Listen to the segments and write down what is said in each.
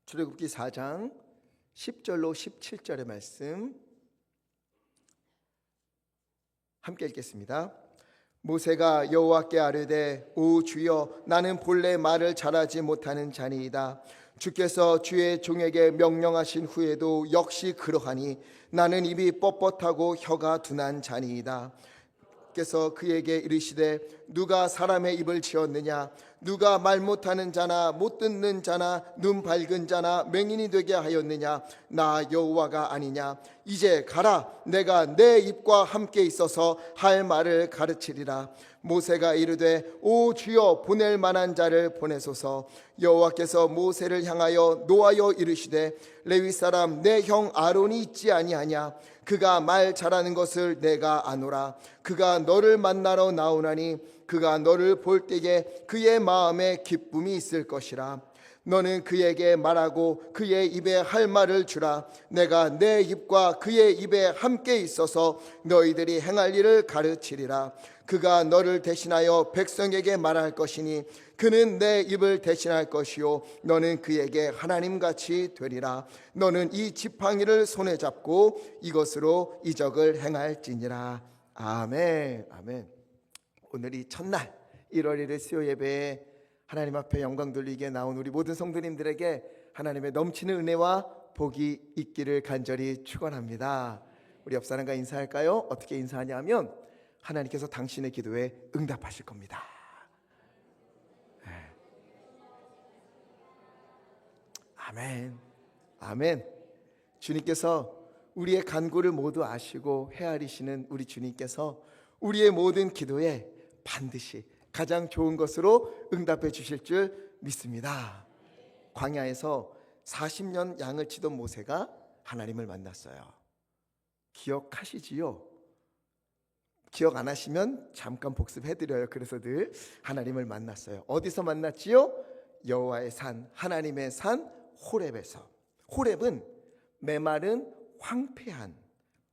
출애굽기 4장 10절로 17절의 말씀 함께 읽겠습니다. 모세가 여호와께 아뢰되 오 주여, 나는 본래 말을 잘하지 못하는 자니이다. 주께서 주의 종에게 명령하신 후에도 역시 그러하니 나는 입이 뻣뻣하고 혀가 둔한 자니이다. 께서 그에게 이르시되 누가 사람의 입을 지었느냐? 누가 말 못하는 자나 못 듣는 자나 눈 밝은 자나 맹인이 되게 하였느냐? 나 여호와가 아니냐? 이제 가라. 내가 내 입과 함께 있어서 할 말을 가르치리라. 모세가 이르되 오 주여, 보낼 만한 자를 보내소서. 여호와께서 모세를 향하여 노하여 이르시되 레위 사람 내 형 아론이 있지 아니하냐? 그가 말 잘하는 것을 내가 아노라. 그가 너를 만나러 나오나니 그가 너를 볼 때에 그의 마음에 기쁨이 있을 것이라. 너는 그에게 말하고 그의 입에 할 말을 주라. 내가 내 입과 그의 입에 함께 있어서 너희들이 행할 일을 가르치리라. 그가 너를 대신하여 백성에게 말할 것이니 그는 내 입을 대신할 것이요 너는 그에게 하나님같이 되리라. 너는 이 지팡이를 손에 잡고 이것으로 이적을 행할지니라. 아멘. 아멘. 오늘이 첫날 1월 1일 수요 예배에 하나님 앞에 영광 돌리게 나온 우리 모든 성도님들에게 하나님의 넘치는 은혜와 복이 있기를 간절히 축원합니다. 우리 옆 사람과 인사할까요? 어떻게 인사하냐면 하나님께서 당신의 기도에 응답하실 겁니다. 아멘. 아멘. 주님께서 우리의 간구를 모두 아시고 헤아리시는 우리 주님께서 우리의 모든 기도에 반드시 가장 좋은 것으로 응답해 주실 줄 믿습니다. 광야에서 40년 양을 치던 모세가 하나님을 만났어요. 기억하시지요? 기억 안 하시면 잠깐 복습해드려요. 그래서 늘 하나님을 만났어요. 어디서 만났지요? 여호와의 산, 하나님의 산 호렙에서. 호렙은 메마른 황폐한,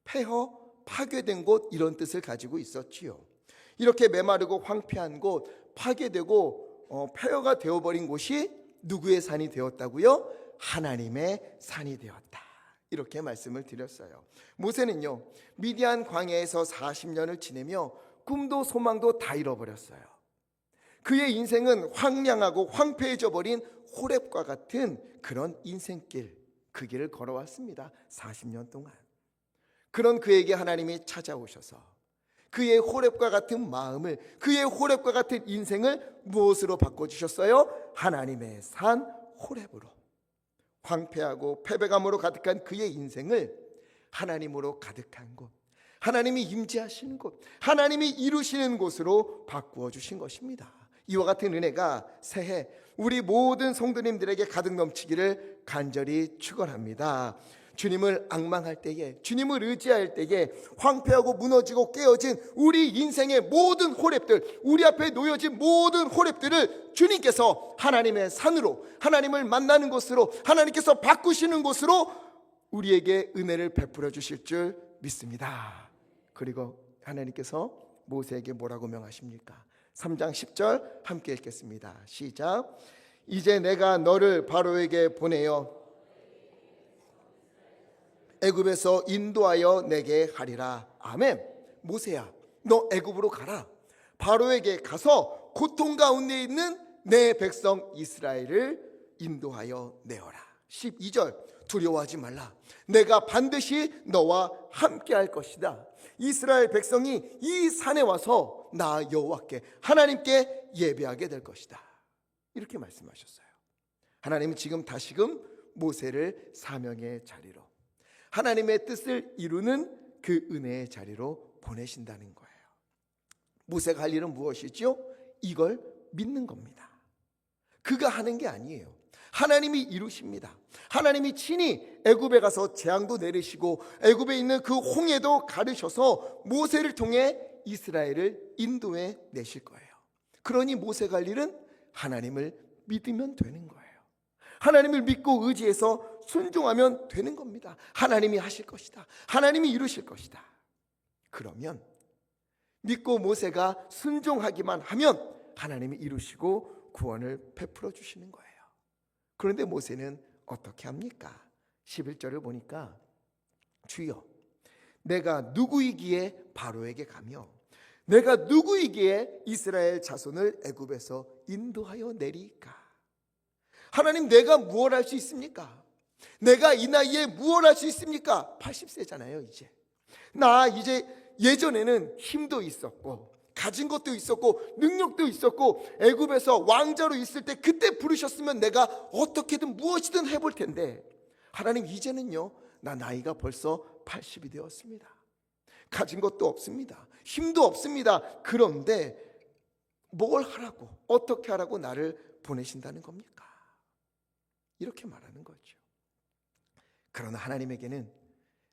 폐허 파괴된 곳, 이런 뜻을 가지고 있었지요. 이렇게 메마르고 황폐한 곳, 파괴되고 폐허가 되어버린 곳이 누구의 산이 되었다고요? 하나님의 산이 되었다. 이렇게 말씀을 드렸어요. 모세는요, 미디안 광야에서 40년을 지내며 꿈도 소망도 다 잃어버렸어요. 그의 인생은 황량하고 황폐해져 버린 호렙과 같은 그런 인생길, 그 길을 걸어왔습니다. 40년 동안. 그런 그에게 하나님이 찾아오셔서 그의 호렙과 같은 마음을, 그의 호렙과 같은 인생을 무엇으로 바꿔주셨어요? 하나님의 산 호렙으로. 황폐하고 패배감으로 가득한 그의 인생을 하나님으로 가득한 곳, 하나님이 임재하시는 곳, 하나님이 이루시는 곳으로 바꾸어 주신 것입니다. 이와 같은 은혜가 새해 우리 모든 성도님들에게 가득 넘치기를 간절히 축원합니다. 주님을 앙망할 때에, 주님을 의지할 때에 황폐하고 무너지고 깨어진 우리 인생의 모든 호렙들, 우리 앞에 놓여진 모든 호렙들을 주님께서 하나님의 산으로, 하나님을 만나는 곳으로, 하나님께서 바꾸시는 곳으로 우리에게 은혜를 베풀어 주실 줄 믿습니다. 그리고 하나님께서 모세에게 뭐라고 명하십니까? 3장 10절 함께 읽겠습니다. 시작. 이제 내가 너를 바로에게 보내어 애굽에서 인도하여 내게 하리라. 아멘. 모세야, 너 애굽으로 가라. 바로에게 가서 고통 가운데 있는 내 백성 이스라엘을 인도하여 내어라. 12절, 두려워하지 말라. 내가 반드시 너와 함께 할 것이다. 이스라엘 백성이 이 산에 와서 나 여호와께, 하나님께 예배하게 될 것이다. 이렇게 말씀하셨어요. 하나님은 지금 다시금 모세를 사명의 자리로, 하나님의 뜻을 이루는 그 은혜의 자리로 보내신다는 거예요. 모세가 할 일은 무엇이죠? 이걸 믿는 겁니다. 그가 하는 게 아니에요. 하나님이 이루십니다. 하나님이 친히 애굽에 가서 재앙도 내리시고 애굽에 있는 그 홍해도 가르셔서 모세를 통해 이스라엘을 인도해 내실 거예요. 그러니 모세가 할 일은 하나님을 믿으면 되는 거예요. 하나님을 믿고 의지해서 순종하면 되는 겁니다. 하나님이 하실 것이다. 하나님이 이루실 것이다. 그러면 믿고 모세가 순종하기만 하면 하나님이 이루시고 구원을 베풀어 주시는 거예요. 그런데 모세는 어떻게 합니까? 11절을 보니까 주여 내가 누구이기에 바로에게 가며 내가 누구이기에 이스라엘 자손을 애굽에서 인도하여 내리까? 하나님, 내가 무엇 할 수 있습니까? 내가 이 나이에 무엇 할 수 있습니까? 80세잖아요 이제. 나 이제 예전에는 힘도 있었고 가진 것도 있었고 능력도 있었고 애굽에서 왕자로 있을 때 그때 부르셨으면 내가 어떻게든 무엇이든 해볼 텐데, 하나님 이제는요 나 나이가 벌써 80이 되었습니다. 가진 것도 없습니다. 힘도 없습니다. 그런데 뭘 하라고, 어떻게 하라고 나를 보내신다는 겁니까? 이렇게 말하는 거죠. 그러나 하나님에게는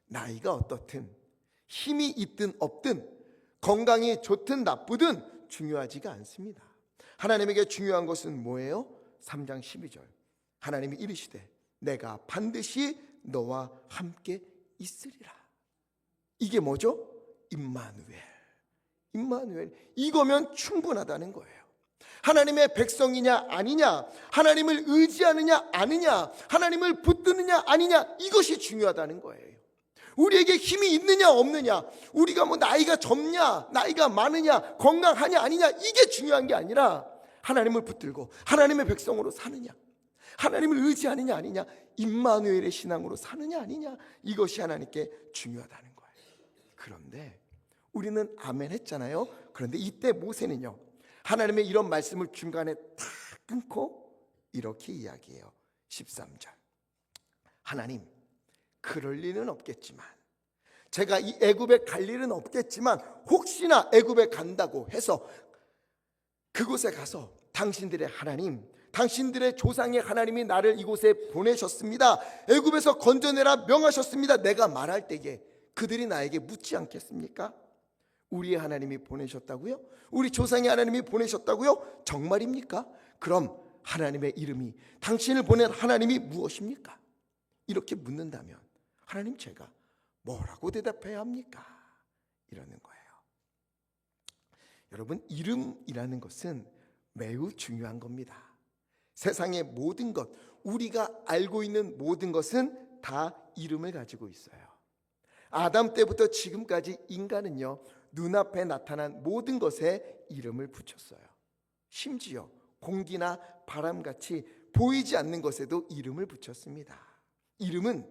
나이가 어떻든 힘이 있든 없든 건강이 좋든 나쁘든 중요하지가 않습니다. 하나님에게 중요한 것은 뭐예요? 3장 12절 하나님이 이르시되 내가 반드시 너와 함께 있으리라. 이게 뭐죠? 임마누엘. 이거면 충분하다는 거예요. 하나님의 백성이냐 아니냐, 하나님을 의지하느냐 아니냐, 하나님을 붙드느냐 아니냐, 이것이 중요하다는 거예요. 우리에게 힘이 있느냐 없느냐, 우리가 뭐 나이가 젊냐 나이가 많으냐 건강하냐 아니냐, 이게 중요한 게 아니라 하나님을 붙들고 하나님의 백성으로 사느냐, 하나님을 의지하느냐 아니냐, 임마누엘의 신앙으로 사느냐 아니냐, 이것이 하나님께 중요하다는 거예요. 그런데 우리는 아멘 했잖아요. 그런데 이때 모세는요 하나님의 이런 말씀을 중간에 다 끊고 이렇게 이야기해요. 13절 하나님, 그럴 리는 없겠지만, 제가 이 애굽에 갈 일은 없겠지만 혹시나 애굽에 간다고 해서 그곳에 가서 당신들의 하나님, 당신들의 조상의 하나님이 나를 이곳에 보내셨습니다, 애굽에서 건져내라 명하셨습니다, 내가 말할 때에 그들이 나에게 묻지 않겠습니까? 우리의 하나님이 보내셨다고요? 우리 조상의 하나님이 보내셨다고요? 정말입니까? 그럼 하나님의 이름이, 당신을 보낸 하나님이 무엇입니까? 이렇게 묻는다면 하나님, 제가 뭐라고 대답해야 합니까? 이러는 거예요. 여러분, 이름이라는 것은 매우 중요한 겁니다. 세상의 모든 것, 우리가 알고 있는 모든 것은 다 이름을 가지고 있어요. 아담 때부터 지금까지 인간은요 눈앞에 나타난 모든 것에 이름을 붙였어요. 심지어 공기나 바람같이 보이지 않는 것에도 이름을 붙였습니다. 이름은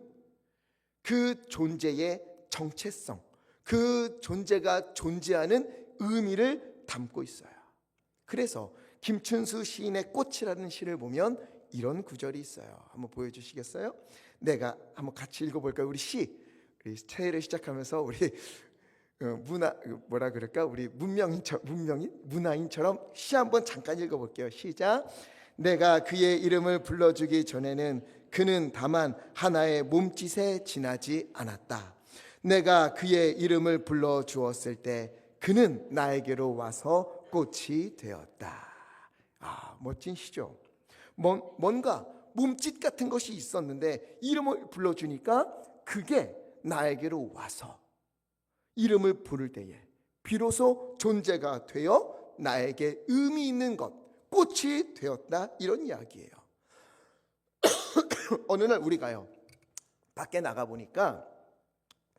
그 존재의 정체성, 그 존재가 존재하는 의미를 담고 있어요. 그래서 김춘수 시인의 꽃이라는 시를 보면 이런 구절이 있어요. 한번 보여주시겠어요? 내가 한번 같이 읽어볼까요? 우리 새해를 시작하면서 우리 우리 문화인처럼 시 한번 잠깐 읽어볼게요. 시작. 내가 그의 이름을 불러주기 전에는 그는 다만 하나의 몸짓에 지나지 않았다. 내가 그의 이름을 불러주었을 때 그는 나에게로 와서 꽃이 되었다. 멋진 시죠. 뭔가 몸짓 같은 것이 있었는데 이름을 불러주니까 그게 나에게로 와서 이름을 부를 때에 비로소 존재가 되어 나에게 의미 있는 것, 꽃이 되었다, 이런 이야기예요. 어느 날 우리가요 밖에 나가보니까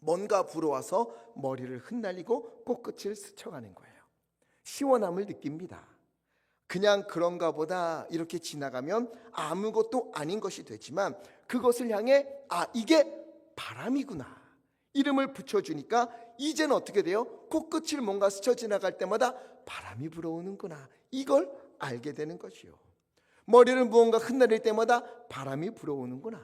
뭔가 불어와서 머리를 흩날리고 꽃끝을 스쳐가는 거예요. 시원함을 느낍니다. 그냥 그런가 보다 이렇게 지나가면 아무것도 아닌 것이 되지만 그것을 향해 이게 바람이구나, 이름을 붙여주니까 이제는 어떻게 돼요? 코끝을 뭔가 스쳐 지나갈 때마다 바람이 불어오는구나, 이걸 알게 되는 것이요. 머리를 무언가 흩날릴 때마다 바람이 불어오는구나,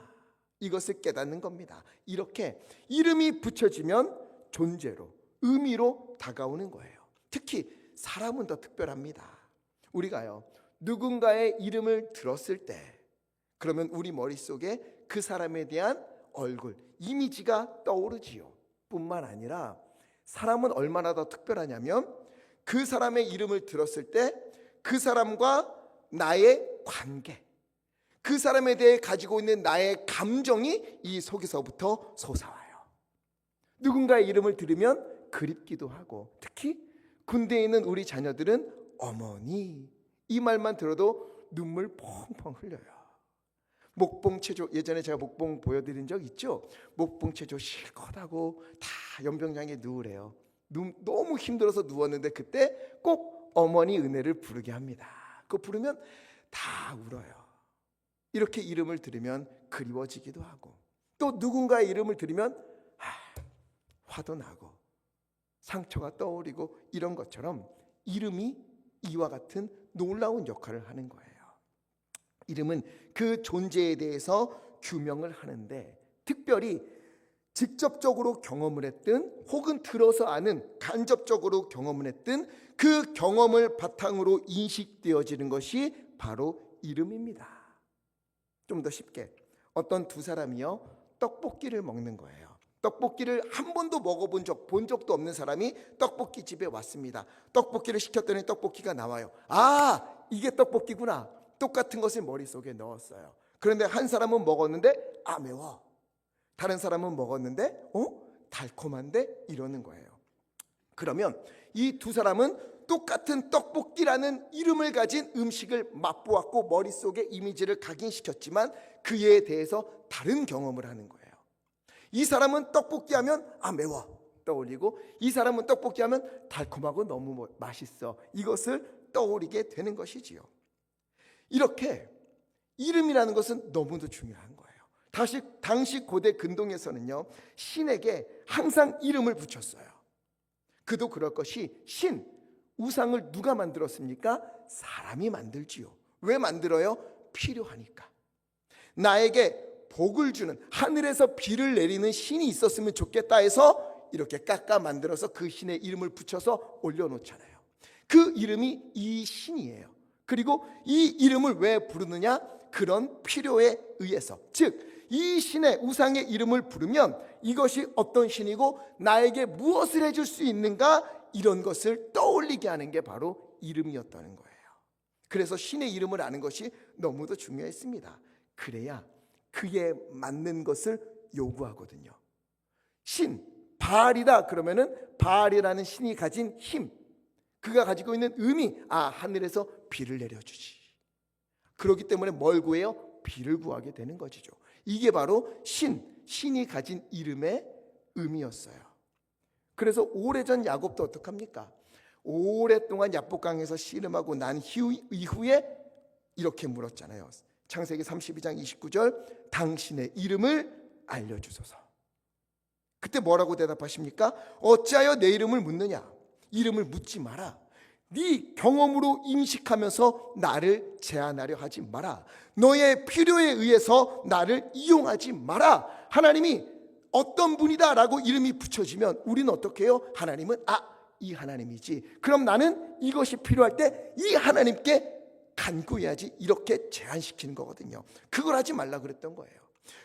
이것을 깨닫는 겁니다. 이렇게 이름이 붙여지면 존재로, 의미로 다가오는 거예요. 특히 사람은 더 특별합니다. 우리가요 누군가의 이름을 들었을 때 그러면 우리 머릿속에 그 사람에 대한 얼굴, 이미지가 떠오르지요. 뿐만 아니라 사람은 얼마나 더 특별하냐면 그 사람의 이름을 들었을 때 그 사람과 나의 관계, 그 사람에 대해 가지고 있는 나의 감정이 이 속에서부터 솟아와요. 누군가의 이름을 들으면 그립기도 하고, 특히 군대에 있는 우리 자녀들은 어머니, 이 말만 들어도 눈물 펑펑 흘려요. 목봉체조, 예전에 제가 목봉 보여드린 적 있죠? 목봉체조 실컷 하고 다 연병장에 누우래요. 너무 힘들어서 누웠는데 그때 꼭 어머니 은혜를 부르게 합니다. 그거 부르면 다 울어요. 이렇게 이름을 들으면 그리워지기도 하고, 또 누군가의 이름을 들으면 화도 나고 상처가 떠오르고, 이런 것처럼 이름이 이와 같은 놀라운 역할을 하는 거예요. 이름은 그 존재에 대해서 규명을 하는데, 특별히 직접적으로 경험을 했든 혹은 들어서 아는 간접적으로 경험을 했든 그 경험을 바탕으로 인식되어지는 것이 바로 이름입니다. 좀 더 쉽게, 어떤 두 사람이요 떡볶이를 먹는 거예요. 떡볶이를 한 번도 먹어본 본 적도 없는 사람이 떡볶이 집에 왔습니다. 떡볶이를 시켰더니 떡볶이가 나와요. 이게 떡볶이구나. 똑같은 것을 머릿속에 넣었어요. 그런데 한 사람은 먹었는데 매워. 다른 사람은 먹었는데 달콤한데, 이러는 거예요. 그러면 이 두 사람은 똑같은 떡볶이라는 이름을 가진 음식을 맛보았고 머릿속에 이미지를 각인시켰지만 그에 대해서 다른 경험을 하는 거예요. 이 사람은 떡볶이 하면 매워 떠올리고, 이 사람은 떡볶이 하면 달콤하고 너무 맛있어, 이것을 떠올리게 되는 것이지요. 이렇게 이름이라는 것은 너무도 중요한 거예요. 당시 고대 근동에서는요 신에게 항상 이름을 붙였어요. 그도 그럴 것이, 우상을 누가 만들었습니까? 사람이 만들지요. 왜 만들어요? 필요하니까. 나에게 복을 주는, 하늘에서 비를 내리는 신이 있었으면 좋겠다 해서 이렇게 깎아 만들어서 그 신의 이름을 붙여서 올려놓잖아요. 그 이름이 이 신이에요. 그리고 이 이름을 왜 부르느냐? 그런 필요에 의해서, 즉 이 신의, 우상의 이름을 부르면 이것이 어떤 신이고 나에게 무엇을 해줄 수 있는가, 이런 것을 떠올리게 하는 게 바로 이름이었다는 거예요. 그래서 신의 이름을 아는 것이 너무도 중요했습니다. 그래야 그에 맞는 것을 요구하거든요. 바알이다 그러면은 바알이라는 신이 가진 힘, 그가 가지고 있는 의미, 하늘에서 비를 내려주지. 그렇기 때문에 뭘 구해요? 비를 구하게 되는 것이죠. 이게 바로 신이 가진 이름의 의미였어요. 그래서 오래전 야곱도 어떡합니까? 오랫동안 야복강에서 씨름하고 난 이후에 이렇게 물었잖아요. 창세기 32장 29절, 당신의 이름을 알려주소서. 그때 뭐라고 대답하십니까? 어찌하여 내 이름을 묻느냐? 이름을 묻지 마라. 네 경험으로 인식하면서 나를 제한하려 하지 마라. 너의 필요에 의해서 나를 이용하지 마라. 하나님이 어떤 분이다 라고 이름이 붙여지면 우리는 어떻게 해요? 하나님은 이 하나님이지, 그럼 나는 이것이 필요할 때 이 하나님께 간구해야지, 이렇게 제한시키는 거거든요. 그걸 하지 말라 그랬던 거예요.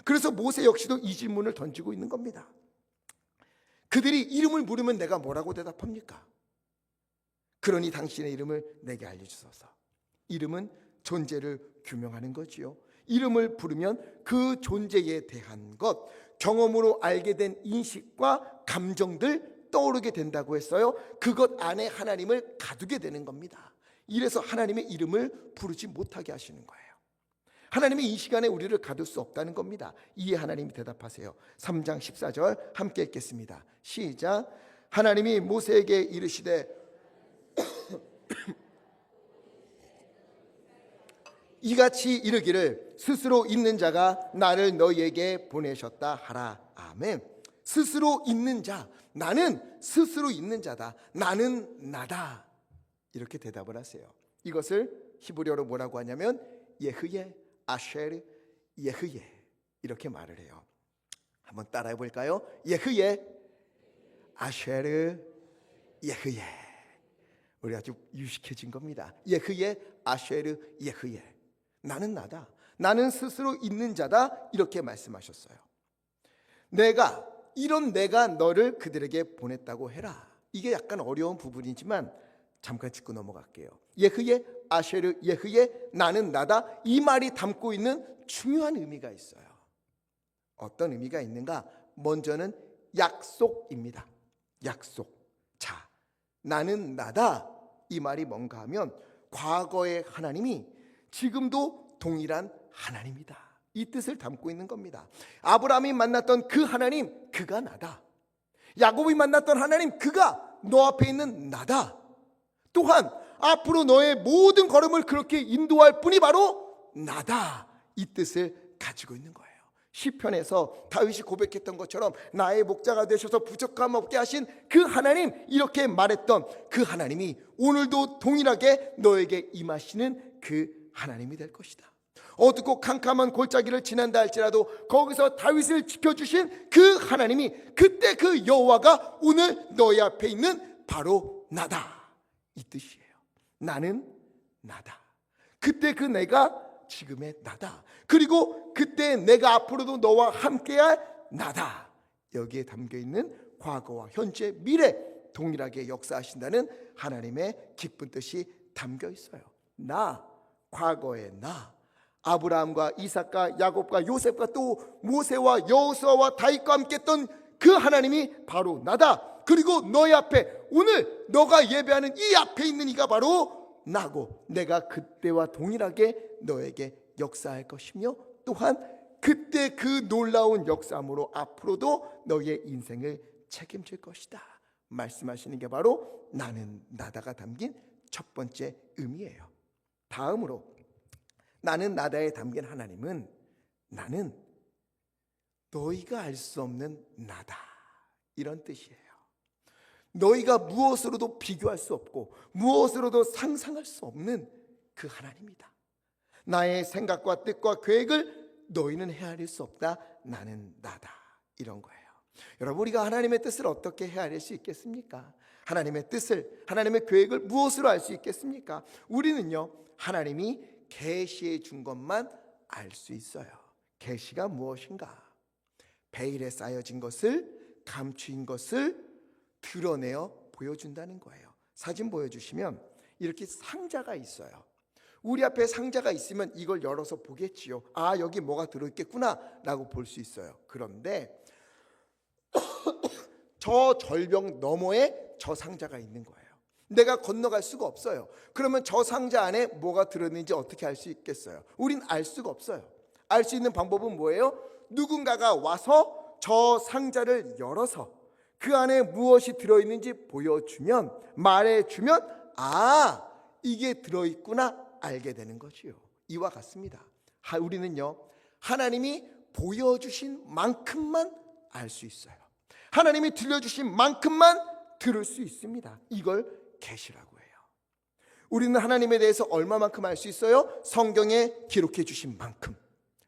그래서 모세 역시도 이 질문을 던지고 있는 겁니다. 그들이 이름을 물으면 내가 뭐라고 대답합니까? 그러니 당신의 이름을 내게 알려주소서. 이름은 존재를 규명하는 거지요. 이름을 부르면 그 존재에 대한 것, 경험으로 알게 된 인식과 감정들 떠오르게 된다고 했어요. 그것 안에 하나님을 가두게 되는 겁니다. 이래서 하나님의 이름을 부르지 못하게 하시는 거예요. 하나님이 이 시간에 우리를 가둘 수 없다는 겁니다. 이에 하나님이 대답하세요. 3장 14절 함께 읽겠습니다. 시작. 하나님이 모세에게 이르시되 이같이 이르기를 스스로 있는 자가 나를 너희에게 보내셨다 하라. 아멘. 스스로 있는 자, 나는 스스로 있는 자다, 나는 나다, 이렇게 대답을 하세요. 이것을 히브리어로 뭐라고 하냐면 예흐예, 아쉐르, 예흐예, 이렇게 말을 해요. 한번 따라해 볼까요? 예흐예, 아쉐르, 예흐예. 우리 아주 유식해진 겁니다. 예흐예, 아쉐르, 예흐예. 나는 나다, 나는 스스로 있는 자다, 이렇게 말씀하셨어요. 내가 너를 그들에게 보냈다고 해라. 이게 약간 어려운 부분이지만 잠깐 짚고 넘어갈게요. 예흐예, 아쉐르, 예흐예, 나는 나다, 이 말이 담고 있는 중요한 의미가 있어요. 어떤 의미가 있는가? 먼저는 약속입니다. 약속. 자, 나는 나다, 이 말이 뭔가 하면 과거의 하나님이 지금도 동일한 하나님이다. 이 뜻을 담고 있는 겁니다. 아브라함이 만났던 그 하나님, 그가 나다. 야곱이 만났던 하나님, 그가 너 앞에 있는 나다. 또한 앞으로 너의 모든 걸음을 그렇게 인도할 분이 바로 나다. 이 뜻을 가지고 있는 거예요. 시편에서 다윗이 고백했던 것처럼 나의 목자가 되셔서 부족함 없게 하신 그 하나님, 이렇게 말했던 그 하나님이 오늘도 동일하게 너에게 임하시는 그 하나님이 될 것이다. 어둡고 캄캄한 골짜기를 지난다 할지라도 거기서 다윗을 지켜주신 그 하나님이, 그때 그 여호와가 오늘 너희 앞에 있는 바로 나다. 이 뜻이에요. 나는 나다. 그때 그 내가 지금의 나다. 그리고 그때 내가 앞으로도 너와 함께할 나다. 여기에 담겨있는 과거와 현재, 미래 동일하게 역사하신다는 하나님의 기쁜 뜻이 담겨 있어요. 나, 과거의 나, 아브라함과 이삭과 야곱과 요셉과 또 모세와 여호수아와 다윗과 함께 했던 그 하나님이 바로 나다. 그리고 너희 앞에 오늘 너가 예배하는 이 앞에 있는 이가 바로 나고, 내가 그때와 동일하게 너에게 역사할 것이며, 또한 그때 그 놀라운 역사함으로 앞으로도 너의 인생을 책임질 것이다 말씀하시는 게 바로 나는 나다가 담긴 첫 번째 의미예요. 다음으로 나는 나다에 담긴 하나님은, 나는 너희가 알 수 없는 나다, 이런 뜻이에요. 너희가 무엇으로도 비교할 수 없고 무엇으로도 상상할 수 없는 그 하나님이다. 나의 생각과 뜻과 계획을 너희는 헤아릴 수 없다. 나는 나다, 이런 거예요. 여러분, 우리가 하나님의 뜻을 어떻게 헤아릴 수 있겠습니까? 하나님의 뜻을, 하나님의 계획을 무엇으로 알 수 있겠습니까? 우리는요, 하나님이 계시해 준 것만 알 수 있어요. 계시가 무엇인가? 베일에 쌓여진 것을, 감추인 것을 드러내어 보여준다는 거예요. 사진 보여주시면 이렇게 상자가 있어요. 우리 앞에 상자가 있으면 이걸 열어서 보겠지요. 아, 여기 뭐가 들어있겠구나 라고 볼 수 있어요. 그런데 저 절벽 너머에 저 상자가 있는 거예요. 내가 건너갈 수가 없어요. 그러면 저 상자 안에 뭐가 들어있는지 어떻게 알 수 있겠어요? 우린 알 수가 없어요. 알 수 있는 방법은 뭐예요? 누군가가 와서 저 상자를 열어서 그 안에 무엇이 들어있는지 보여주면, 말해주면, 아, 이게 들어있구나 알게 되는 것이요. 이와 같습니다. 우리는요, 하나님이 보여주신 만큼만 알 수 있어요. 하나님이 들려주신 만큼만 들을 수 있습니다. 이걸 계시라고 해요. 우리는 하나님에 대해서 얼마만큼 알 수 있어요? 성경에 기록해 주신 만큼.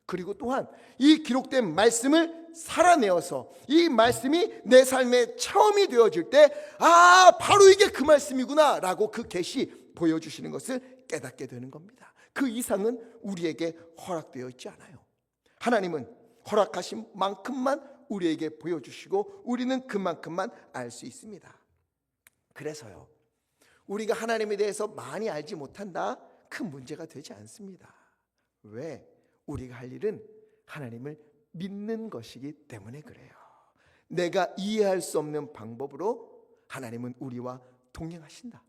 그리고 또한 이 기록된 말씀을 살아내어서 이 말씀이 내 삶의 체험이 되어질 때, 아, 바로 이게 그 말씀이구나 라고 그 계시 보여주시는 것을 깨닫게 되는 겁니다. 그 이상은 우리에게 허락되어 있지 않아요. 하나님은 허락하신 만큼만 우리에게 보여주시고 우리는 그만큼만 알 수 있습니다. 그래서요, 우리가 하나님에 대해서 많이 알지 못한다, 큰 문제가 되지 않습니다. 왜? 우리가 할 일은 하나님을 믿는 것이기 때문에 그래요. 내가 이해할 수 없는 방법으로 하나님은 우리와 동행하신다.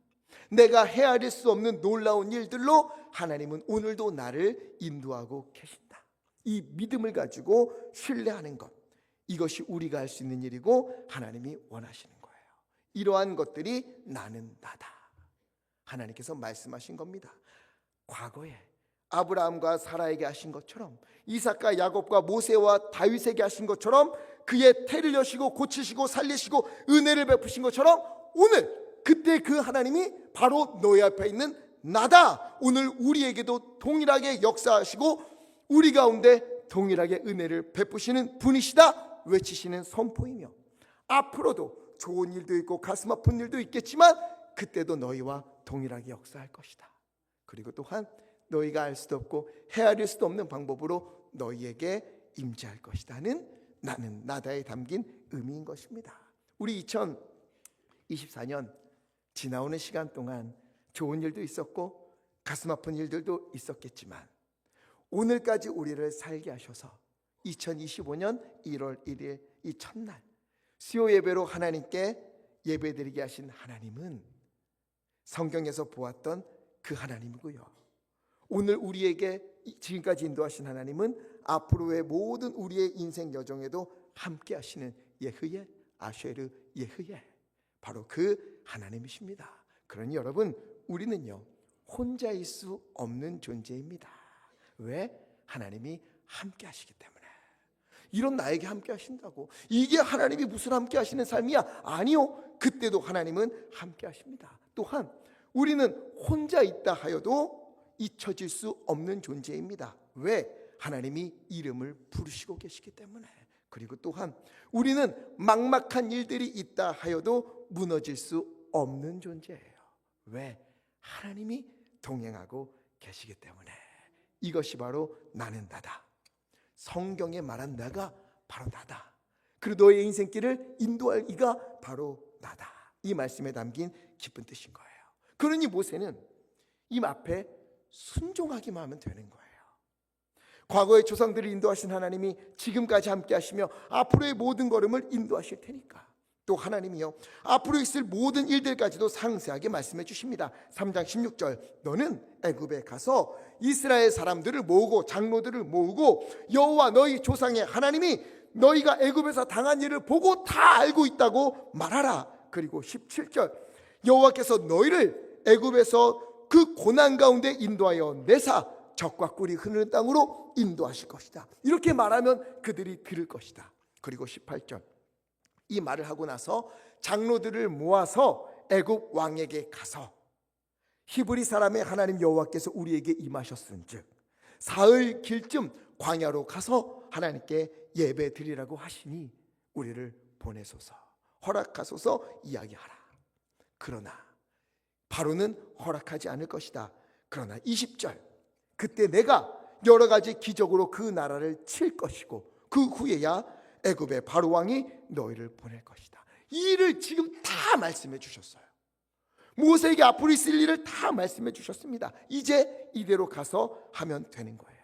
내가 헤아릴 수 없는 놀라운 일들로 하나님은 오늘도 나를 인도하고 계신다. 이 믿음을 가지고 신뢰하는 것, 이것이 우리가 할 수 있는 일이고 하나님이 원하시는 거예요. 이러한 것들이 나는 나다. 하나님께서 말씀하신 겁니다. 과거에 아브라함과 사라에게 하신 것처럼, 이삭과 야곱과 모세와 다윗에게 하신 것처럼, 그의 태를 여시고 고치시고 살리시고 은혜를 베푸신 것처럼, 오늘 그때 그 하나님이 바로 너희 앞에 있는 나다. 오늘 우리에게도 동일하게 역사하시고 우리 가운데 동일하게 은혜를 베푸시는 분이시다 외치시는 선포이며, 앞으로도 좋은 일도 있고 가슴 아픈 일도 있겠지만 그때도 너희와 동일하게 역사할 것이다. 그리고 또한 너희가 알 수도 없고 헤아릴 수도 없는 방법으로 너희에게 임재할 것이다는 나는 나다에 담긴 의미인 것입니다. 우리 2024년 지나오는 시간 동안 좋은 일도 있었고 가슴 아픈 일들도 있었겠지만, 오늘까지 우리를 살게 하셔서 2025년 1월 1일 이 첫날 수요 예배로 하나님께 예배드리게 하신 하나님은 성경에서 보았던 그 하나님이고요, 오늘 우리에게 지금까지 인도하신 하나님은 앞으로의 모든 우리의 인생 여정에도 함께 하시는 예흐예, 아쉐르 예흐예, 바로 그 하나님이십니다. 그러니 여러분, 우리는요 혼자일 수 없는 존재입니다. 왜? 하나님이 함께 하시기 때문에. 이런 나에게 함께 하신다고, 이게 하나님이 무슨 함께 하시는 삶이야? 아니요, 그때도 하나님은 함께 하십니다. 또한 우리는 혼자 있다 하여도 잊혀질 수 없는 존재입니다. 왜? 하나님이 이름을 부르시고 계시기 때문에. 그리고 또한 우리는 막막한 일들이 있다 하여도 무너질 수 없는 존재예요. 왜? 하나님이 동행하고 계시기 때문에. 이것이 바로 나는 나다. 성경에 말한 나가 바로 나다. 그리고 너의 인생길을 인도할 이가 바로 나다. 이 말씀에 담긴 깊은 뜻인 거예요. 그러니 모세는 이 앞에 순종하기만 하면 되는 거예요. 과거의 조상들을 인도하신 하나님이 지금까지 함께 하시며 앞으로의 모든 걸음을 인도하실 테니까, 또 하나님이요 앞으로 있을 모든 일들까지도 상세하게 말씀해 주십니다. 3장 16절, 너는 애굽에 가서 이스라엘 사람들을 모으고 장로들을 모으고 여호와 너희 조상의 하나님이 너희가 애굽에서 당한 일을 보고 다 알고 있다고 말하라. 그리고 17절, 여호와께서 너희를 애굽에서 그 고난 가운데 인도하여 내사 적과 꿀이 흐르는 땅으로 인도하실 것이다. 이렇게 말하면 그들이 들을 것이다. 그리고 18절, 이 말을 하고 나서 장로들을 모아서 애굽 왕에게 가서 히브리 사람의 하나님 여호와께서 우리에게 임하셨은즉 사흘 길쯤 광야로 가서 하나님께 예배 드리라고 하시니 우리를 보내소서, 허락하소서 이야기하라. 그러나 바로는 허락하지 않을 것이다. 그러나 20절, 그때 내가 여러 가지 기적으로 그 나라를 칠 것이고 그 후에야 애굽의 바로 왕이 너희를 보낼 것이다. 이 일을 지금 다 말씀해 주셨어요. 모세에게 앞으로 있을 일을 다 말씀해 주셨습니다. 이제 이대로 가서 하면 되는 거예요.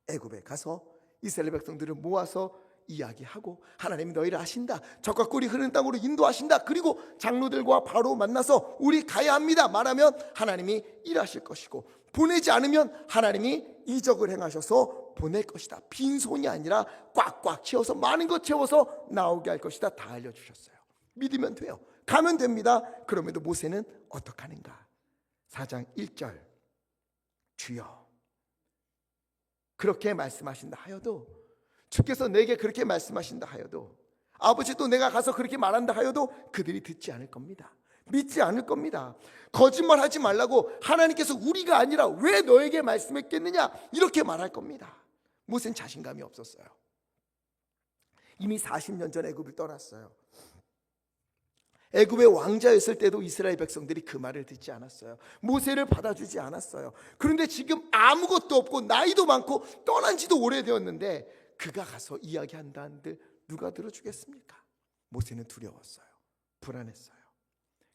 애굽에 가서 이스라엘 백성들을 모아서 이야기하고 하나님이 너희를 아신다, 적과 꿀이 흐르는 땅으로 인도하신다, 그리고 장로들과 바로 만나서 우리 가야 합니다 말하면 하나님이 일하실 것이고, 보내지 않으면 하나님이 이적을 행하셔서 보낼 것이다. 빈손이 아니라 꽉꽉 채워서 많은 것 채워서 나오게 할 것이다. 다 알려주셨어요. 믿으면 돼요. 가면 됩니다. 그럼에도 모세는 어떻게 하는가? 4장 1절, 주여 그렇게 말씀하신다 하여도, 주께서 내게 그렇게 말씀하신다 하여도, 아버지 또 내가 가서 그렇게 말한다 하여도 그들이 듣지 않을 겁니다. 믿지 않을 겁니다. 거짓말하지 말라고 하나님께서 우리가 아니라 왜 너에게 말씀했겠느냐 이렇게 말할 겁니다. 모세는 자신감이 없었어요. 이미 40년 전 애굽을 떠났어요. 애굽의 왕자였을 때도 이스라엘 백성들이 그 말을 듣지 않았어요. 모세를 받아주지 않았어요. 그런데 지금 아무것도 없고 나이도 많고 떠난 지도 오래되었는데 그가 가서 이야기한다는데 누가 들어주겠습니까? 모세는 두려웠어요. 불안했어요.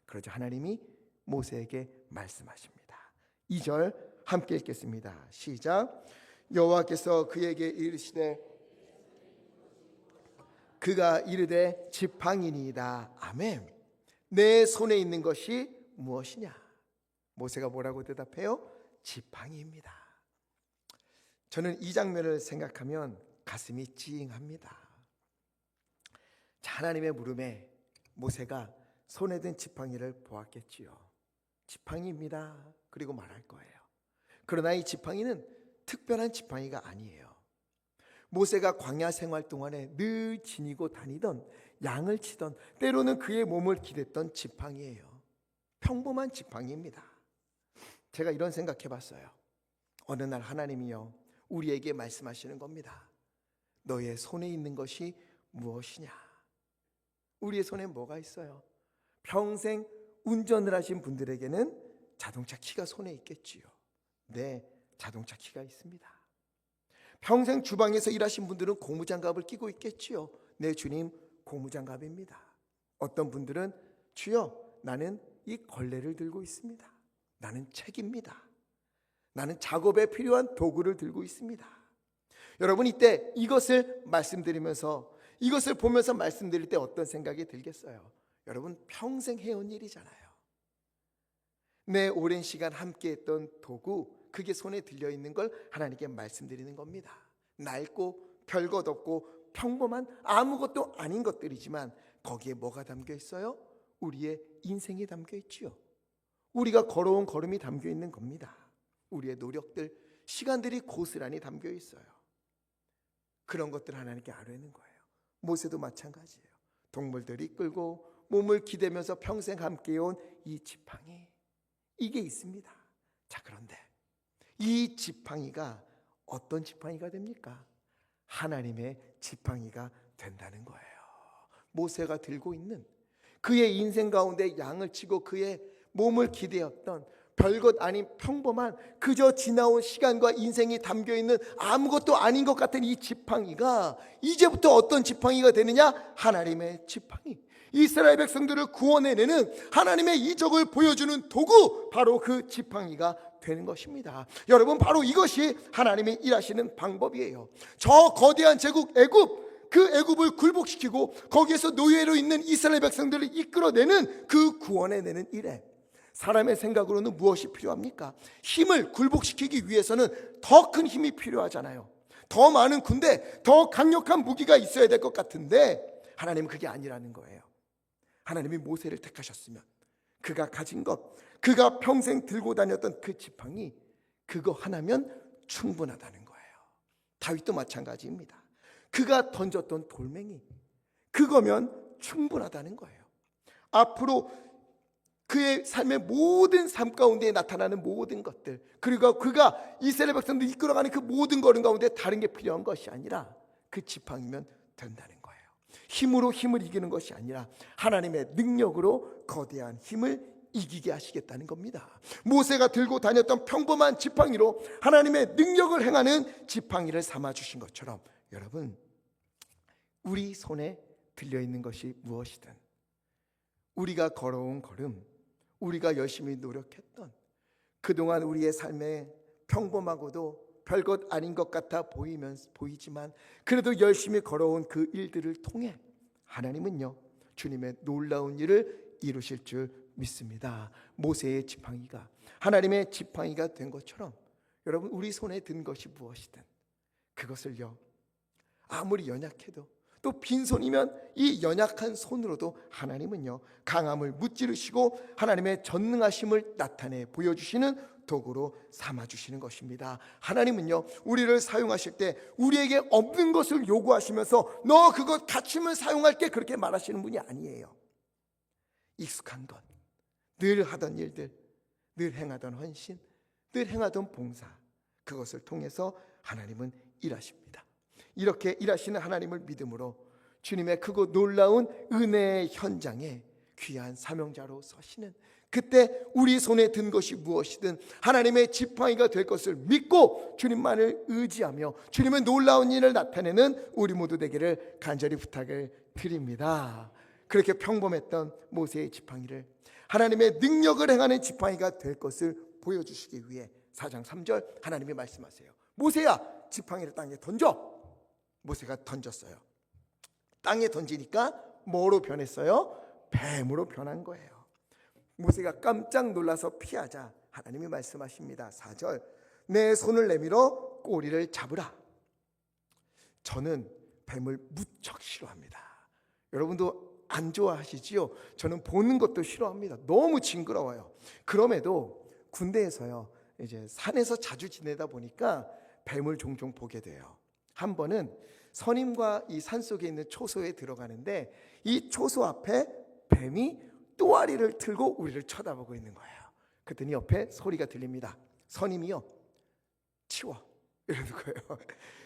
그러자 하나님이 모세에게 말씀하십니다. 2절 함께 읽겠습니다. 시작. 여호와께서 그에게 이르시되 그가 이르되 지팡이니이다. 아멘. 내 손에 있는 것이 무엇이냐? 모세가 뭐라고 대답해요? 지팡이입니다. 저는 이 장면을 생각하면 가슴이 찡합니다. 하나님의 물음에 모세가 손에 든 지팡이를 보았겠지요. 지팡이입니다. 그리고 말할 거예요. 그러나 이 지팡이는 특별한 지팡이가 아니에요. 모세가 광야 생활 동안에 늘 지니고 다니던, 양을 치던, 때로는 그의 몸을 기댔던 지팡이예요. 평범한 지팡이입니다. 제가 이런 생각해 봤어요. 어느 날 하나님이요 우리에게 말씀하시는 겁니다. 너의 손에 있는 것이 무엇이냐? 우리의 손에 뭐가 있어요? 평생 운전을 하신 분들에게는 자동차 키가 손에 있겠지요. 네, 자동차 키가 있습니다. 평생 주방에서 일하신 분들은 고무장갑을 끼고 있겠지요. 네, 주님 고무장갑입니다. 어떤 분들은 주여 나는 이 걸레를 들고 있습니다. 나는 책입니다. 나는 작업에 필요한 도구를 들고 있습니다. 여러분 이때 이것을 말씀드리면서, 이것을 보면서 말씀드릴 때 어떤 생각이 들겠어요? 여러분 평생 해온 일이잖아요. 내 오랜 시간 함께 했던 도구, 그게 손에 들려있는 걸 하나님께 말씀드리는 겁니다. 낡고 별것 없고 평범한 아무것도 아닌 것들이지만 거기에 뭐가 담겨 있어요? 우리의 인생이 담겨 있지요. 우리가 걸어온 걸음이 담겨 있는 겁니다. 우리의 노력들, 시간들이 고스란히 담겨 있어요. 그런 것들 하나님께 아뢰는 거예요. 모세도 마찬가지예요. 동물들이 이끌고 몸을 기대면서 평생 함께해온 이 지팡이, 이게 있습니다. 자, 그런데 이 지팡이가 어떤 지팡이가 됩니까? 하나님의 지팡이가 된다는 거예요. 모세가 들고 있는 그의 인생 가운데 양을 치고 그의 몸을 기대었던 별것 아닌 평범한 그저 지나온 시간과 인생이 담겨있는 아무것도 아닌 것 같은 이 지팡이가 이제부터 어떤 지팡이가 되느냐? 하나님의 지팡이. 이스라엘 백성들을 구원해내는 하나님의 이적을 보여주는 도구, 바로 그 지팡이가 되는 것입니다. 여러분, 바로 이것이 하나님이 일하시는 방법이에요. 저 거대한 제국 애굽, 그 애굽을 굴복시키고 거기에서 노예로 있는 이스라엘 백성들을 이끌어내는 그 구원해내는 일에 사람의 생각으로는 무엇이 필요합니까? 힘을 굴복시키기 위해서는 더 큰 힘이 필요하잖아요. 더 많은 군대, 더 강력한 무기가 있어야 될 것 같은데 하나님은 그게 아니라는 거예요. 하나님이 모세를 택하셨으면 그가 가진 것, 그가 평생 들고 다녔던 그 지팡이, 그거 하나면 충분하다는 거예요. 다윗도 마찬가지입니다. 그가 던졌던 돌멩이, 그거면 충분하다는 거예요. 앞으로 그의 삶의 모든 삶 가운데 나타나는 모든 것들, 그리고 그가 이스라엘 백성들 이끌어가는 그 모든 걸음 가운데 다른 게 필요한 것이 아니라 그 지팡이면 된다는 거예요. 힘으로 힘을 이기는 것이 아니라 하나님의 능력으로 거대한 힘을 이기게 하시겠다는 겁니다. 모세가 들고 다녔던 평범한 지팡이로 하나님의 능력을 행하는 지팡이를 삼아주신 것처럼, 여러분, 우리 손에 들려있는 것이 무엇이든 우리가 걸어온 걸음, 우리가 열심히 노력했던 그동안 우리의 삶에 평범하고도 별것 아닌 것 같아 보이지만 그래도 열심히 걸어온 그 일들을 통해 하나님은요, 주님의 놀라운 일을 이루실 줄 믿습니다. 모세의 지팡이가 하나님의 지팡이가 된 것처럼 여러분, 우리 손에 든 것이 무엇이든 그것을요, 아무리 연약해도 또 빈손이면 이 연약한 손으로도 하나님은요, 강함을 무찌르시고 하나님의 전능하심을 나타내 보여주시는 도구로 삼아주시는 것입니다. 하나님은요, 우리를 사용하실 때 우리에게 없는 것을 요구하시면서 너 그것 갖추면 사용할게, 그렇게 말하시는 분이 아니에요. 익숙한 것, 늘 하던 일들, 늘 행하던 헌신, 늘 행하던 봉사, 그것을 통해서 하나님은 일하십니다. 이렇게 일하시는 하나님을 믿음으로 주님의 크고 놀라운 은혜의 현장에 귀한 사명자로 서시는, 그때 우리 손에 든 것이 무엇이든 하나님의 지팡이가 될 것을 믿고 주님만을 의지하며 주님의 놀라운 일을 나타내는 우리 모두 되기를 간절히 부탁을 드립니다. 그렇게 평범했던 모세의 지팡이를 하나님의 능력을 행하는 지팡이가 될 것을 보여주시기 위해 4장 3절 하나님이 말씀하세요. 모세야, 지팡이를 땅에 던져. 모세가 던졌어요. 땅에 던지니까 뭐로 변했어요? 뱀으로 변한 거예요. 모세가 깜짝 놀라서 피하자 하나님이 말씀하십니다. 4절, 내 손을 내밀어 꼬리를 잡으라. 저는 뱀을 무척 싫어합니다. 여러분도 안 좋아하시지요? 저는 보는 것도 싫어합니다. 너무 징그러워요. 그럼에도 군대에서요, 이제 산에서 자주 지내다 보니까 뱀을 종종 보게 돼요. 한 번은 선임과 이 산속에 있는 초소에 들어가는데 이 초소 앞에 뱀이 또아리를 틀고 우리를 쳐다보고 있는 거예요. 그랬더니 옆에 소리가 들립니다. 선임이요, 치워, 이러는 거예요.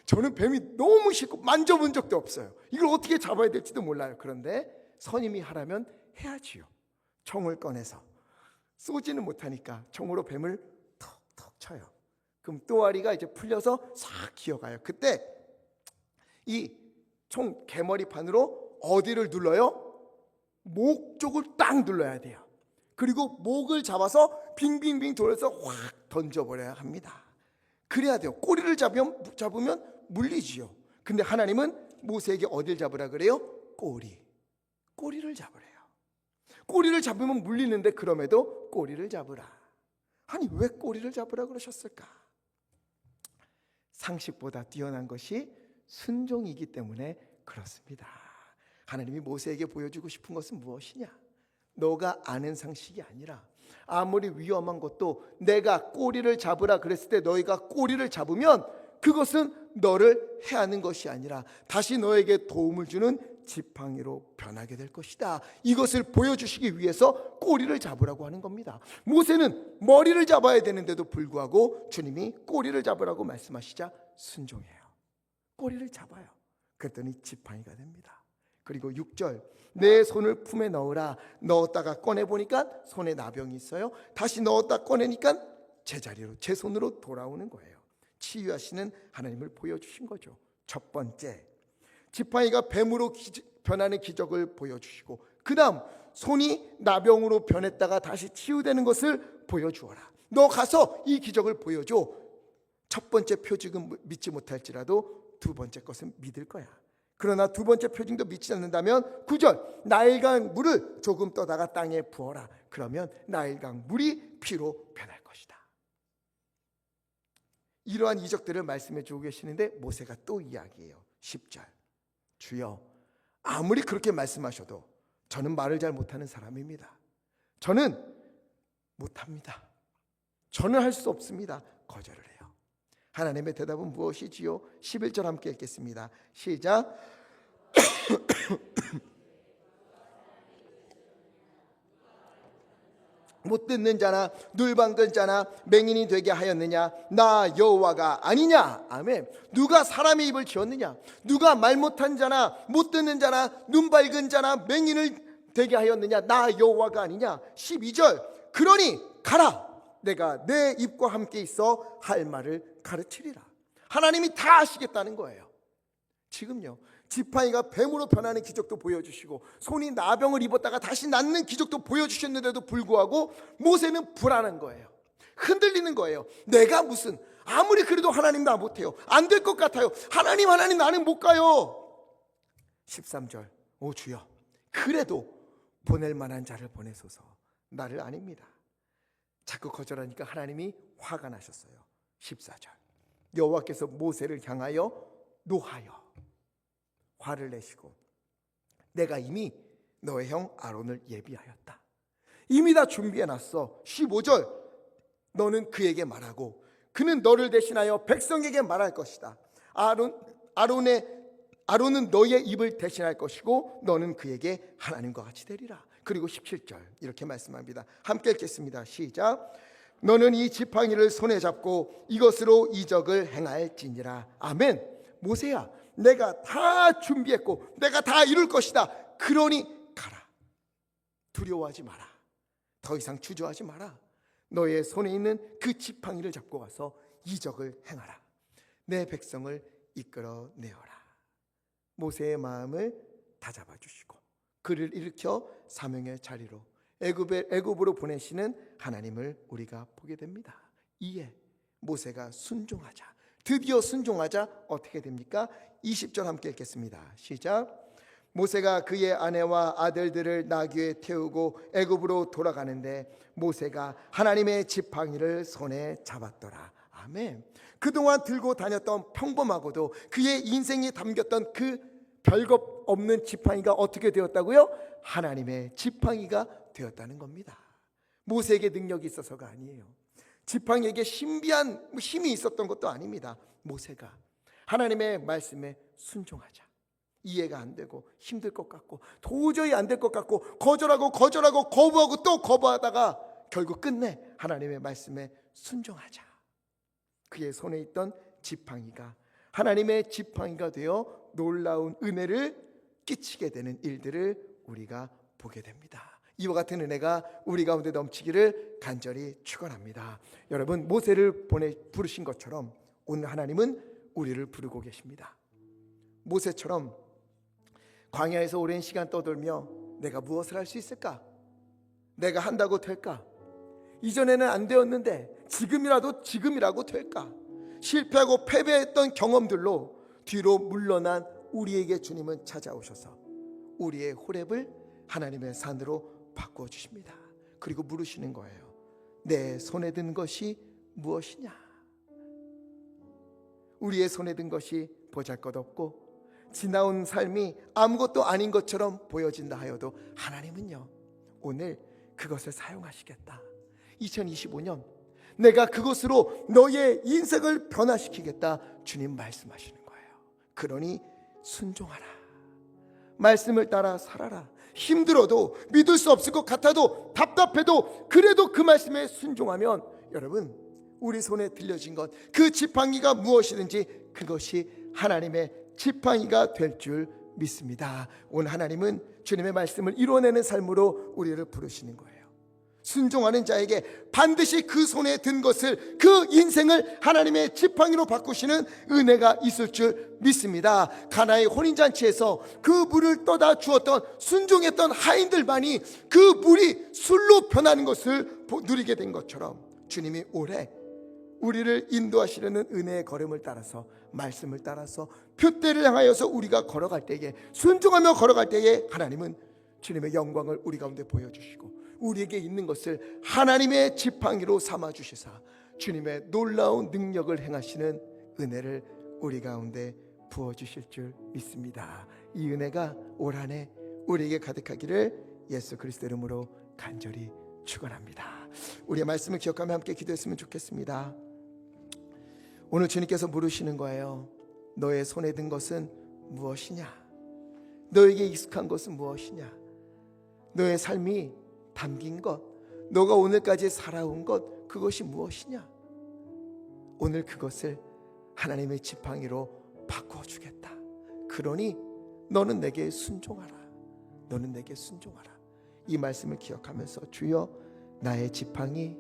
저는 뱀이 너무 싫고 만져본 적도 없어요. 이걸 어떻게 잡아야 될지도 몰라요. 그런데 선임이 하라면 해야지요. 총을 꺼내서. 쏘지는 못하니까 총으로 뱀을 톡톡 쳐요. 그럼 또아리가 이제 풀려서 싹 기어가요. 그때 이 총 개머리판으로 어디를 눌러요? 목 쪽을 딱 눌러야 돼요. 그리고 목을 잡아서 빙빙빙 돌려서 확 던져버려야 합니다. 그래야 돼요. 꼬리를 잡으면 물리지요. 근데 하나님은 모세에게 어딜 잡으라 그래요? 꼬리를 잡으래요. 꼬리를 잡으면 물리는데 그럼에도 꼬리를 잡으라. 아니, 왜 꼬리를 잡으라 그러셨을까? 상식보다 뛰어난 것이 순종이기 때문에 그렇습니다. 하나님이 모세에게 보여주고 싶은 것은 무엇이냐? 너가 아는 상식이 아니라 아무리 위험한 것도 내가 꼬리를 잡으라 그랬을 때 너희가 꼬리를 잡으면 그것은 너를 해하는 것이 아니라 다시 너에게 도움을 주는 지팡이로 변하게 될 것이다. 이것을 보여주시기 위해서 꼬리를 잡으라고 하는 겁니다. 모세는 머리를 잡아야 되는데도 불구하고 주님이 꼬리를 잡으라고 말씀하시자 순종해요. 꼬리를 잡아요. 그랬더니 지팡이가 됩니다. 그리고 6절, 내 손을 품에 넣으라. 넣었다가 꺼내보니까 손에 나병이 있어요. 다시 넣었다 꺼내니까 제자리로, 제 손으로 돌아오는 거예요. 치유하시는 하나님을 보여주신 거죠. 첫 번째, 지팡이가 뱀으로 변하는 기적을 보여주시고, 그 다음 손이 나병으로 변했다가 다시 치유되는 것을 보여주어라. 너 가서 이 기적을 보여줘. 첫 번째 표징은 믿지 못할지라도 두 번째 것은 믿을 거야. 그러나 두 번째 표징도 믿지 않는다면 9절, 나일강 물을 조금 떠다가 땅에 부어라. 그러면 나일강 물이 피로 변할 것이다. 이러한 이적들을 말씀해 주고 계시는데 모세가 또 이야기해요. 10절, 주여 아무리 그렇게 말씀하셔도 저는 말을 잘 못하는 사람입니다. 저는 못합니다. 저는 할 수 없습니다. 거절을 해요. 하나님의 대답은 무엇이지요? 11절 함께 읽겠습니다. 시작. 못 듣는 자나 눌방근 자나 맹인이 되게 하였느냐? 나 여호와가 아니냐? 아멘. 누가 사람의 입을 지었느냐? 누가 말 못한 자나 못 듣는 자나 눈 밝은 자나 맹인을 되게 하였느냐? 나 여호와가 아니냐? 12절, 그러니 가라. 내가 내 입과 함께 있어 할 말을 가르치리라. 하나님이 다 하시겠다는 거예요. 지금요, 지팡이가 뱀으로 변하는 기적도 보여주시고 손이 나병을 입었다가 다시 낫는 기적도 보여주셨는데도 불구하고 모세는 불안한 거예요. 흔들리는 거예요. 내가 무슨, 아무리 그래도 하나님 나 못해요. 안 될 것 같아요. 하나님 나는 못 가요. 13절, 오 주여 그래도 보낼 만한 자를 보내소서. 나를 아닙니다. 자꾸 거절하니까 하나님이 화가 나셨어요. 14절, 여호와께서 모세를 향하여 노하여 화를 내시고 내가 이미 너의 형 아론을 예비하였다. 이미 다 준비해놨어. 15절, 너는 그에게 말하고 그는 너를 대신하여 백성에게 말할 것이다. 아론은 너의 입을 대신할 것이고 너는 그에게 하나님과 같이 되리라. 그리고 17절 이렇게 말씀합니다. 함께 읽겠습니다. 시작. 너는 이 지팡이를 손에 잡고 이것으로 이적을 행할지니라. 아멘. 모세야, 내가 다 준비했고 내가 다 이룰 것이다. 그러니 가라. 두려워하지 마라. 더 이상 주저하지 마라. 너의 손에 있는 그 지팡이를 잡고 가서 이적을 행하라. 내 백성을 이끌어내어라. 모세의 마음을 다잡아 주시고 그를 일으켜 사명의 자리로 애굽으로 보내시는 하나님을 우리가 보게 됩니다. 이에 모세가 순종하자, 드디어 순종하자 어떻게 됩니까? 20절 함께 읽겠습니다. 시작. 모세가 그의 아내와 아들들을 나귀에 태우고 애굽으로 돌아가는데 모세가 하나님의 지팡이를 손에 잡았더라. 아멘. 그동안 들고 다녔던 평범하고도 그의 인생이 담겼던 그 별것 없는 지팡이가 어떻게 되었다고요? 하나님의 지팡이가 되었다는 겁니다. 모세에게 능력이 있어서가 아니에요. 지팡이에게 신비한 힘이 있었던 것도 아닙니다. 모세가 하나님의 말씀에 순종하자. 이해가 안 되고 힘들 것 같고 도저히 안 될 것 같고 거부하고 또 거부하다가 결국 끝내 하나님의 말씀에 순종하자. 그의 손에 있던 지팡이가 하나님의 지팡이가 되어 놀라운 은혜를 끼치게 되는 일들을 우리가 보게 됩니다. 이와 같은 은혜가 우리 가운데 넘치기를 간절히 축원합니다. 여러분, 모세를 부르신 것처럼 오늘 하나님은 우리를 부르고 계십니다. 모세처럼 광야에서 오랜 시간 떠돌며 내가 무엇을 할 수 있을까? 내가 한다고 될까? 이전에는 안 되었는데 지금이라고 될까? 실패하고 패배했던 경험들로 뒤로 물러난 우리에게 주님은 찾아오셔서 우리의 호렙을 하나님의 산으로 바꾸어 주십니다. 그리고 물으시는 거예요. 내 손에 든 것이 무엇이냐? 우리의 손에 든 것이 보잘것없고 지나온 삶이 아무것도 아닌 것처럼 보여진다 하여도 하나님은요, 오늘 그것을 사용하시겠다. 2025년 내가 그것으로 너의 인생을 변화시키겠다, 주님 말씀하시는 거예요. 그러니 순종하라. 말씀을 따라 살아라. 힘들어도, 믿을 수 없을 것 같아도, 답답해도, 그래도 그 말씀에 순종하면 여러분, 우리 손에 들려진 것, 그 지팡이가 무엇이든지 그것이 하나님의 지팡이가 될 줄 믿습니다. 오늘 하나님은 주님의 말씀을 이뤄내는 삶으로 우리를 부르시는 거예요. 순종하는 자에게 반드시 그 손에 든 것을, 그 인생을 하나님의 지팡이로 바꾸시는 은혜가 있을 줄 믿습니다. 가나의 혼인잔치에서 그 물을 떠다 주었던 순종했던 하인들만이 그 물이 술로 변하는 것을 누리게 된 것처럼, 주님이 올해 우리를 인도하시려는 은혜의 걸음을 따라서, 말씀을 따라서 표대를 향하여서 우리가 걸어갈 때에, 순종하며 걸어갈 때에 하나님은 주님의 영광을 우리 가운데 보여주시고 우리에게 있는 것을 하나님의 지팡이로 삼아주시사 주님의 놀라운 능력을 행하시는 은혜를 우리 가운데 부어주실 줄 믿습니다. 이 은혜가 올 한 해 우리에게 가득하기를 예수 그리스도 이름으로 간절히 축원합니다. 우리의 말씀을 기억하며 함께 기도했으면 좋겠습니다. 오늘 주님께서 물으시는 거예요. 너의 손에 든 것은 무엇이냐? 너에게 익숙한 것은 무엇이냐? 너의 삶이 담긴 것, 너가 오늘까지 살아온 것, 그것이 무엇이냐? 오늘 그것을 하나님의 지팡이로 바꿔주겠다. 그러니 너는 내게 순종하라. 너는 내게 순종하라. 이 말씀을 기억하면서, 주여, 나의 지팡이,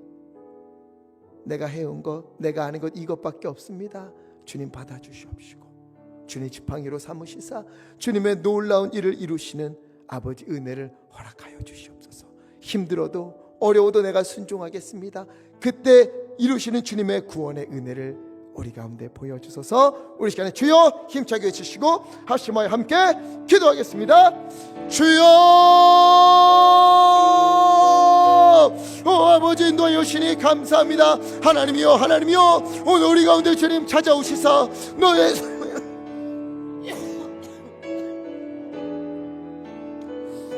내가 해온 것, 내가 아는 것, 이것밖에 없습니다. 주님 받아주시옵시고 주님 지팡이로 삼으시사 주님의 놀라운 일을 이루시는 아버지 은혜를 허락하여 주시옵소서. 힘들어도 어려워도 내가 순종하겠습니다. 그때 이루시는 주님의 구원의 은혜를 우리 가운데 보여주소서. 우리 시간에 주여 힘차게 외치시고 합심하여 함께 기도하겠습니다. 주여, 아버지 인도하여 주시니 감사합니다. 하나님이여, 하나님이여, 오늘 우리 가운데 주님 찾아오시사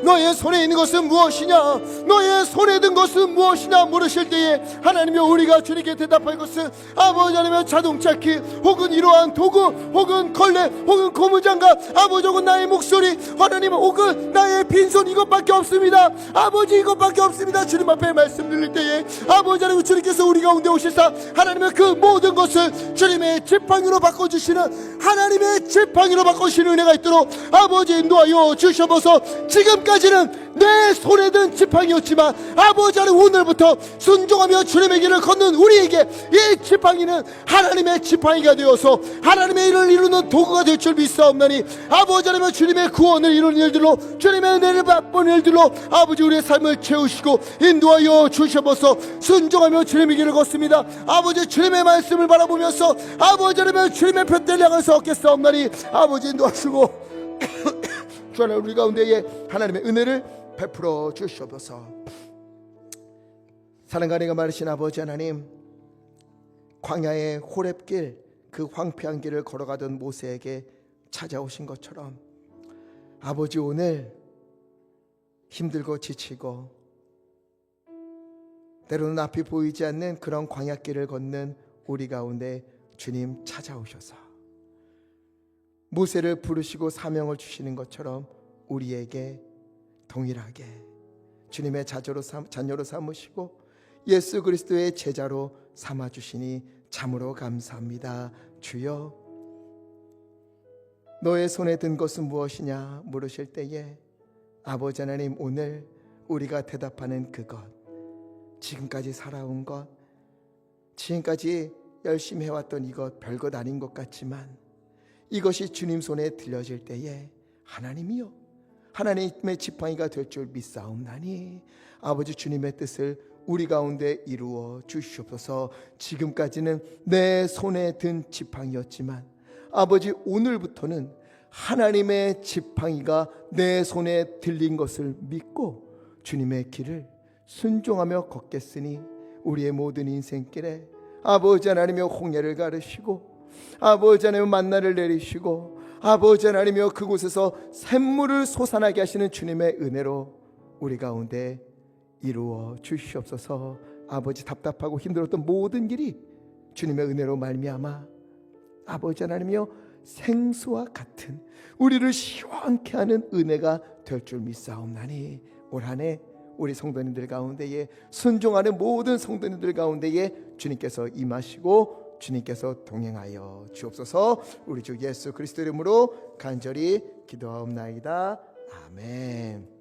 너의 손에 있는 것은 무엇이냐, 너의 손에 든 것은 무엇이냐 물으실 때에 하나님이여, 우리가 주님께 대답할 것은 아버지 하나님의 자동차 키, 혹은 이러한 도구, 혹은 걸레, 혹은 고무장갑, 아버지 혹은 나의 목소리, 하나님 혹은 나의 빈손, 이것밖에 없습니다. 아버지, 이것밖에 없습니다. 주님 앞에 말씀 드릴 때에 아버지 하나님, 주님께서 우리 가운데 오시사 하나님의 그 모든 것을 주님의 지팡이로 바꿔주시는, 하나님의 지팡이로 바꿔주시는 은혜가 있도록 아버지 인도하여 주셔서, 지금까지는 내 손에 든 지팡이였지만 아버지 하나님, 오늘부터 순종하며 주님의 길을 걷는 우리에게 이 지팡이는 하나님의 지팡이가 되어서 하나님의 일을 이루는 도구가 될 줄 믿사옵나니, 아버지 하나님, 주님의 구원을 이루는 일들로, 주님의 은혜를 맛보는 일들로 아버지 우리의 삶을 채우시고 인도하여 주셔서 순종하며 주님의 길을 걷습니다. 아버지, 주님의 말씀을 바라보면서 아버지 하나님, 주님의 표대를 향해서 얻겠사옵나니 아버지 인도하시고 주 하나님, 우리 가운데에 하나님의 은혜를 베풀어 주시옵소서. 사랑과 은혜가 많으신 아버지 하나님, 광야의 호렙길, 그 황폐한 길을 걸어가던 모세에게 찾아오신 것처럼 아버지, 오늘 힘들고 지치고 때로는 앞이 보이지 않는 그런 광야길을 걷는 우리 가운데 주님 찾아오셔서 모세를 부르시고 사명을 주시는 것처럼 우리에게 동일하게 주님의 자녀로 삼으시고 예수 그리스도의 제자로 삼아주시니 참으로 감사합니다. 주여, 너의 손에 든 것은 무엇이냐 물으실 때에 아버지 하나님, 오늘 우리가 대답하는 그것, 지금까지 살아온 것, 지금까지 열심히 해왔던 이것, 별것 아닌 것 같지만 이것이 주님 손에 들려질 때에 하나님이요, 하나님의 지팡이가 될 줄 믿사옵나니 아버지, 주님의 뜻을 우리 가운데 이루어 주시옵소서. 지금까지는 내 손에 든 지팡이였지만 아버지, 오늘부터는 하나님의 지팡이가 내 손에 들린 것을 믿고 주님의 길을 순종하며 걷겠으니 우리의 모든 인생길에 아버지 하나님의 홍해를 가르시고 아버지 하나님 만나를 내리시고 아버지 하나님이여 그곳에서 샘물을 솟아나게 하시는 주님의 은혜로 우리 가운데 이루어 주시옵소서. 아버지 답답하고 힘들었던 모든 일이 주님의 은혜로 말미암아 아버지 하나님이여 생수와 같은 우리를 시원케 하는 은혜가 될 줄 믿사옵나니 올 한 해 우리 성도님들 가운데에 순종하는 모든 성도님들 가운데에 주님께서 임하시고 주님께서 동행하여 주옵소서. 우리 주 예수 그리스도 이름으로 간절히 기도하옵나이다. 아멘.